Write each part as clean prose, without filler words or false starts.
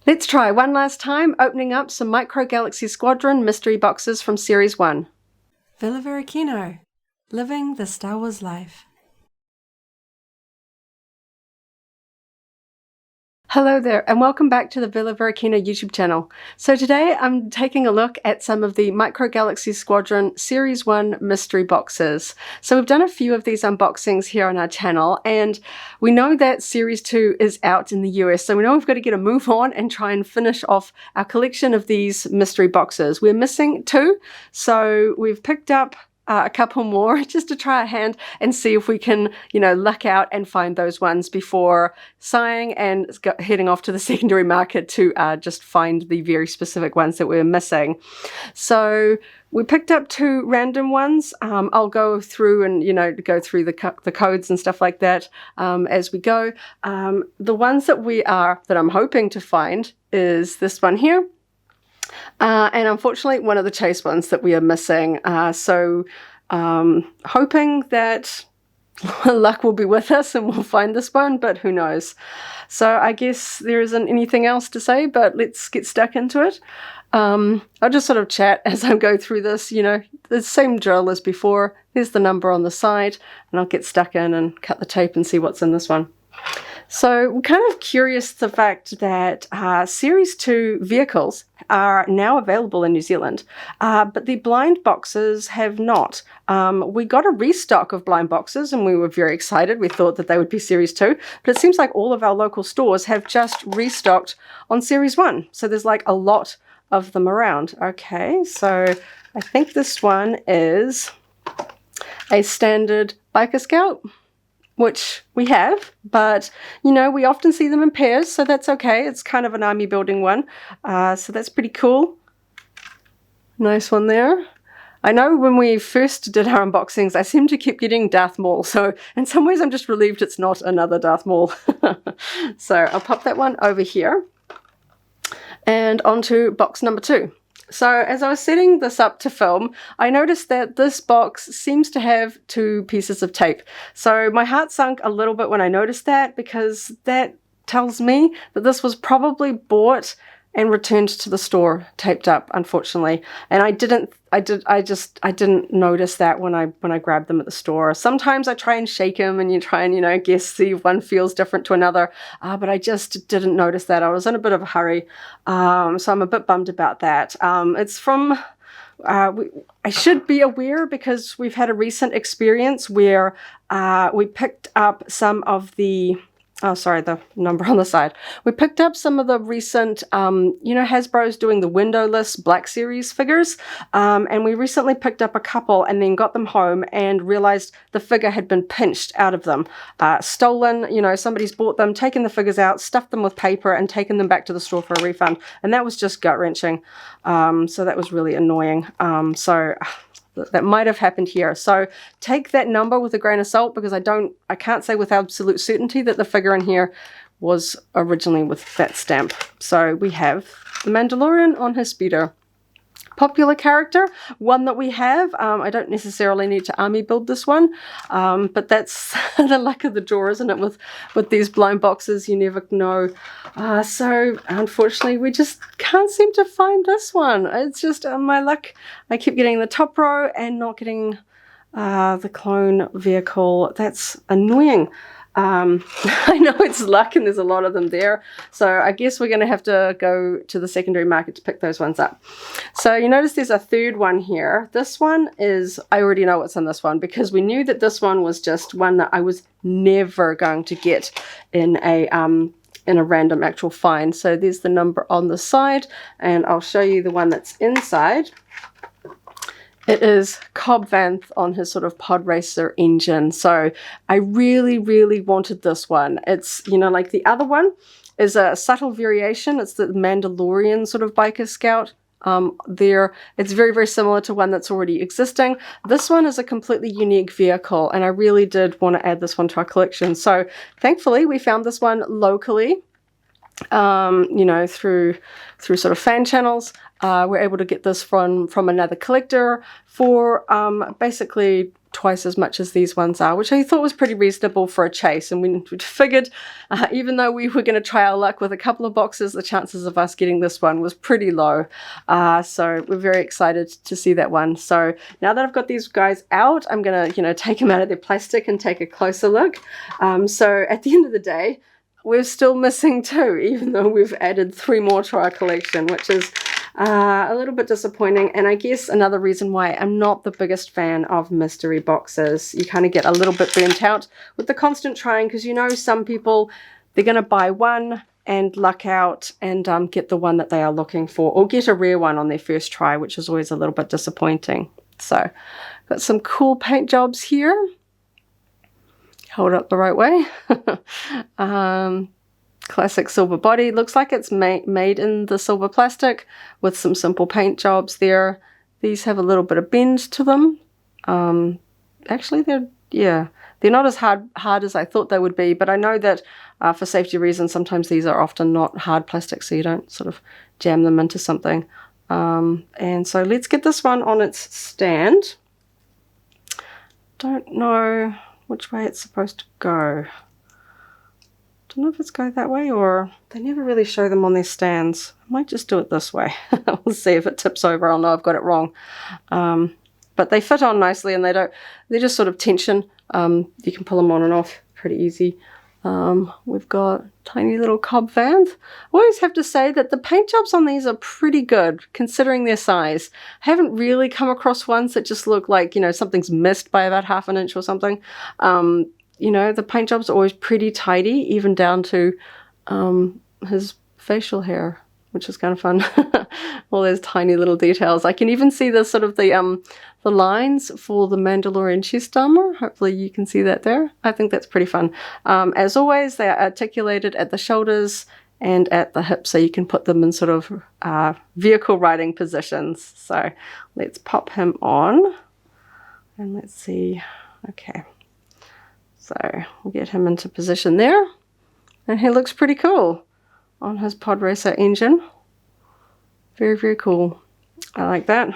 Let's try one last time opening up some Micro Galaxy Squadron mystery boxes from Series 1. Varykino, living the Star Wars life. Hello there and welcome back to the Varykino YouTube channel. So today I'm taking a look at some of the Micro Galaxy Squadron Series 1 mystery boxes. So we've done a few of these unboxings here on our channel, and we know that Series 2 is out in the US, so we know we've got to get a move on and try and finish off our collection of these mystery boxes. We're missing 2, so we've picked up a couple more just to try a hand and see if we can, luck out and find those ones before sighing and heading off to the secondary market to just find the very specific ones that we're missing. So we picked up 2 random ones. I'll go through and, go through the codes and stuff like that as we go. The ones that I'm hoping to find is this one here. And unfortunately, one of the chase ones that we are missing. So hoping that luck will be with us and we'll find this one, but who knows. So I guess there isn't anything else to say, but let's get stuck into it. I'll just sort of chat as I go through this, the same drill as before. There's the number on the side, and I'll get stuck in and cut the tape and see what's in this one. So we're kind of curious the fact that Series 2 vehicles are now available in New Zealand, but the blind boxes have not. We got a restock of blind boxes and we were very excited. We thought that they would be Series 2, but it seems like all of our local stores have just restocked on Series 1. So there's like a lot of them around. Okay, so I think this one is a standard Biker Scout, which we have, but we often see them in pairs, so that's okay. It's kind of an army building one, so that's pretty cool. Nice one there. I know when we first did our unboxings, I seem to keep getting Darth Maul, so in some ways I'm just relieved it's not another Darth Maul. So I'll pop that one over here and onto box number 2. So as I was setting this up to film, I noticed that this box seems to have 2 pieces of tape. So my heart sunk a little bit when I noticed that, because that tells me that this was probably bought and returned to the store taped up, unfortunately. And I didn't notice that when I grabbed them at the store. Sometimes I try and shake them and you try and, see if one feels different to another. But I just didn't notice that. I was in a bit of a hurry. So I'm a bit bummed about that. It's from, I should be aware because we've had a recent experience where we picked up some of the, the number on the side. We picked up some of the recent, Hasbro's doing the windowless Black Series figures, and we recently picked up a couple and then got them home and realized the figure had been pinched out of them. Stolen, somebody's bought them, taken the figures out, stuffed them with paper and taken them back to the store for a refund. And that was just gut-wrenching. So that was really annoying. That might have happened here. So take that number with a grain of salt, because I can't say with absolute certainty that the figure in here was originally with that stamp. So we have the Mandalorian on his speeder. Popular character, one that we have. I don't necessarily need to army build this one, but that's the luck of the draw, isn't it? With these blind boxes, you never know. So unfortunately, we just can't seem to find this one. It's just my luck. I keep getting the top row and not getting the clone vehicle. That's annoying. I know it's luck and there's a lot of them there, so I guess we're going to have to go to the secondary market to pick those ones up. So you notice there's a third one here. This one is, I already know what's in this one, because we knew that this one was just one that I was never going to get in a random actual find. So there's the number on the side, and I'll show you the one that's inside. It is Cobb Vanth on his sort of pod racer engine. So I really, really wanted this one. It's, like the other one is a subtle variation. It's the Mandalorian sort of Biker Scout. It's very, very similar to one that's already existing. This one is a completely unique vehicle, and I really did want to add this one to our collection. So thankfully we found this one locally. you know, through sort of fan channels. We're able to get this from another collector for basically twice as much as these ones are, which I thought was pretty reasonable for a chase. And we figured, even though we were going to try our luck with a couple of boxes, the chances of us getting this one was pretty low. So we're very excited to see that one. So now that I've got these guys out, I'm going to, you know, take them out of their plastic and take a closer look. So at the end of the day, we're still missing 2, even though we've added 3 more to our collection, which is a little bit disappointing. And I guess another reason why I'm not the biggest fan of mystery boxes. You kind of get a little bit burnt out with the constant trying, because you know some people, they're going to buy one and luck out and get the one that they are looking for, or get a rare one on their first try, which is always a little bit disappointing. So got some cool paint jobs here. Hold up the right way. Classic silver body. Looks like it's made in the silver plastic with some simple paint jobs there. These have a little bit of bend to them. Actually, they're not as hard as I thought they would be, but I know that for safety reasons, sometimes these are often not hard plastic, so you don't sort of jam them into something. And so let's get this one on its stand. Don't know which way it's supposed to go. Don't know if it's going that way, or they never really show them on their stands. I might just do it this way. We'll see if it tips over. I'll know I've got it wrong. But they fit on nicely, and they're just sort of tension. You can pull them on and off pretty easy. We've got tiny little cob vans. I always have to say that the paint jobs on these are pretty good considering their size. I haven't really come across ones that just look like, you know, something's missed by about half an inch or something. You know, the paint job's always pretty tidy, even down to his facial hair, which is kind of fun. All those tiny little details. I can even see the sort of the lines for the Mandalorian chest armor. Hopefully you can see that there. I think that's pretty fun. As always, they are articulated at the shoulders and at the hips, so you can put them in sort of vehicle riding positions. So let's pop him on and let's see. Okay. So we'll get him into position there, and he looks pretty cool on his pod racer engine. Very, very cool. I like that.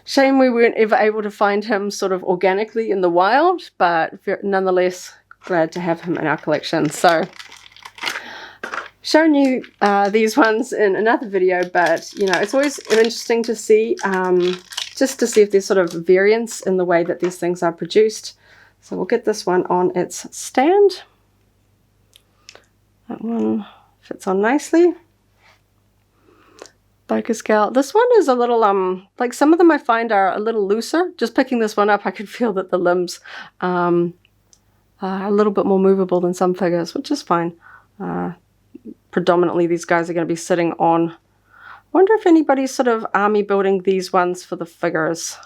Shame we weren't ever able to find him sort of organically in the wild, but nonetheless glad to have him in our collection. So shown you these ones in another video, but you know, it's always interesting to see, just to see if there's sort of variance in the way that these things are produced. So we'll get this one on its stand. That one fits on nicely. Biker Scout. This one is a little, like some of them I find are a little looser. Just picking this one up, I could feel that the limbs are a little bit more movable than some figures, which is fine. Predominantly these guys are going to be sitting on. I wonder if anybody's sort of army building these ones for the figures,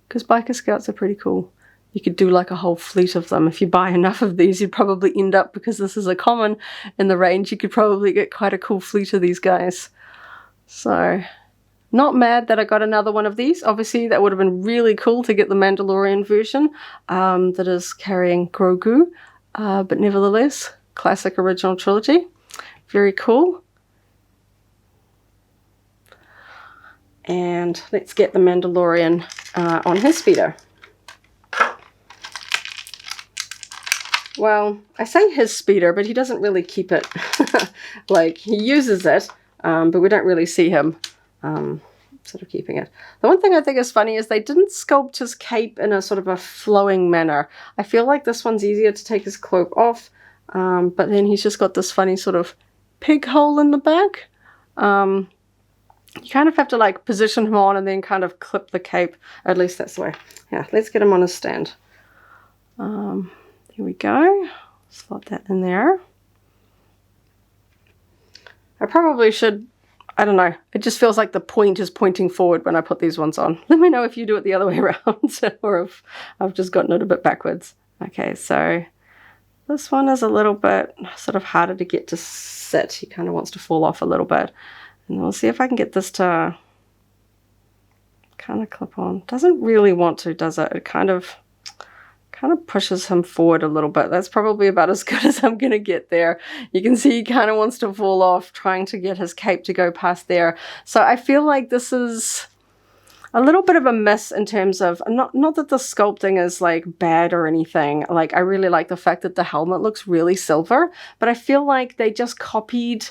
because Biker Scouts are pretty cool. You could do like a whole fleet of them. If you buy enough of these, you'd probably end up, because this is a common in the range, you could probably get quite a cool fleet of these guys. So, not mad that I got another one of these. Obviously, that would have been really cool to get the Mandalorian version that is carrying Grogu. But nevertheless, classic original trilogy. Very cool. And let's get the Mandalorian on his speeder. Well, I say his speeder, but he doesn't really keep it. Like, he uses it, but we don't really see him sort of keeping it. The one thing I think is funny is they didn't sculpt his cape in a sort of a flowing manner. I feel like this one's easier to take his cloak off, but then he's just got this funny sort of pig hole in the back. You kind of have to like position him on and then kind of clip the cape. At least that's the way. Yeah, let's get him on his stand. Here we go. Slot that in there. I probably should, I don't know, it just feels like the point is pointing forward when I put these ones on. Let me know if you do it the other way around or if I've just gotten it a bit backwards. Okay, so this one is a little bit sort of harder to get to sit. He kind of wants to fall off a little bit. And we'll see if I can get this to kind of clip on. Doesn't really want to, does it? It kind of kind of pushes him forward a little bit. That's probably about as good as I'm going to get there. You can see he kind of wants to fall off, trying to get his cape to go past there. So I feel like this is a little bit of a miss in terms of, not that the sculpting is like bad or anything. Like, I really like the fact that the helmet looks really silver, but I feel like they just copied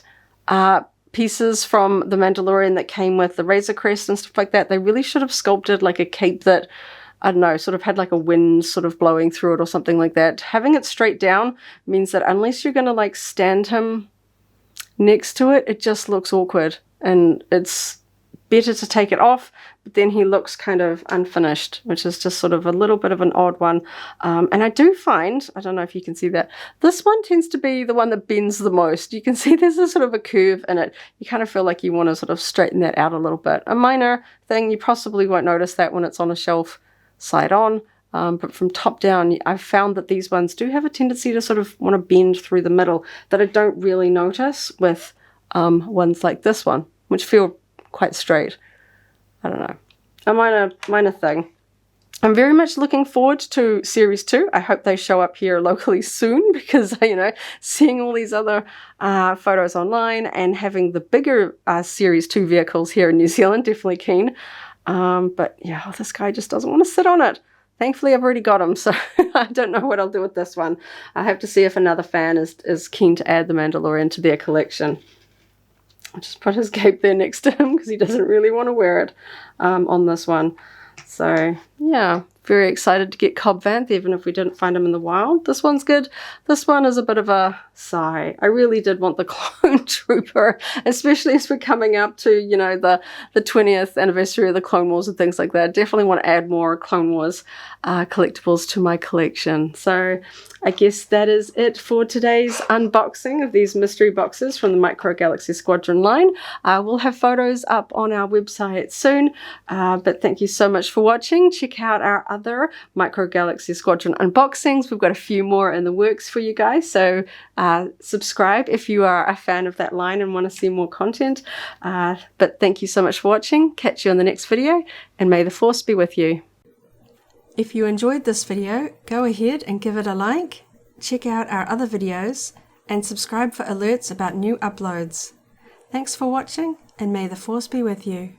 pieces from The Mandalorian that came with the Razor Crest and stuff like that. They really should have sculpted like a cape that, I don't know, sort of had like a wind sort of blowing through it or something like that. Having it straight down means that unless you're going to like stand him next to it, it just looks awkward, and it's better to take it off, but then he looks kind of unfinished, which is just sort of a little bit of an odd one. And I do find, I don't know if you can see that, this one tends to be the one that bends the most. You can see there's a sort of a curve in it. You kind of feel like you want to sort of straighten that out a little bit. A minor thing, you possibly won't notice that when it's on a shelf side on, but from top down, I've found that these ones do have a tendency to sort of want to bend through the middle that I don't really notice with ones like this one, which feel quite straight. I don't know. A minor thing. I'm very much looking forward to Series 2. I hope they show up here locally soon because, you know, seeing all these other photos online and having the bigger Series 2 vehicles here in New Zealand, definitely keen. But yeah, this guy just doesn't want to sit on it. Thankfully, I've already got him, so I don't know what I'll do with this one. I have to see if another fan is keen to add the Mandalorian to their collection. I'll just put his cape there next to him because he doesn't really want to wear it on this one. So yeah, very excited to get Cobb Vanth, even if we didn't find him in the wild. This one's good. This one is a bit of a sigh. I really did want the Clone Trooper, especially as we're coming up to, you know, the 20th anniversary of the Clone Wars and things like that. I definitely want to add more Clone Wars collectibles to my collection. So I guess that is it for today's unboxing of these mystery boxes from the Micro Galaxy Squadron line. We'll have photos up on our website soon, but thank you so much for watching. Check out our other Micro Galaxy Squadron unboxings. We've got a few more in the works for you guys, so subscribe if you are a fan of that line and want to see more content. But thank you so much for watching. Catch you on the next video, and may the Force be with you. If you enjoyed this video, go ahead and give it a like, check out our other videos, and subscribe for alerts about new uploads. Thanks for watching, and may the Force be with you.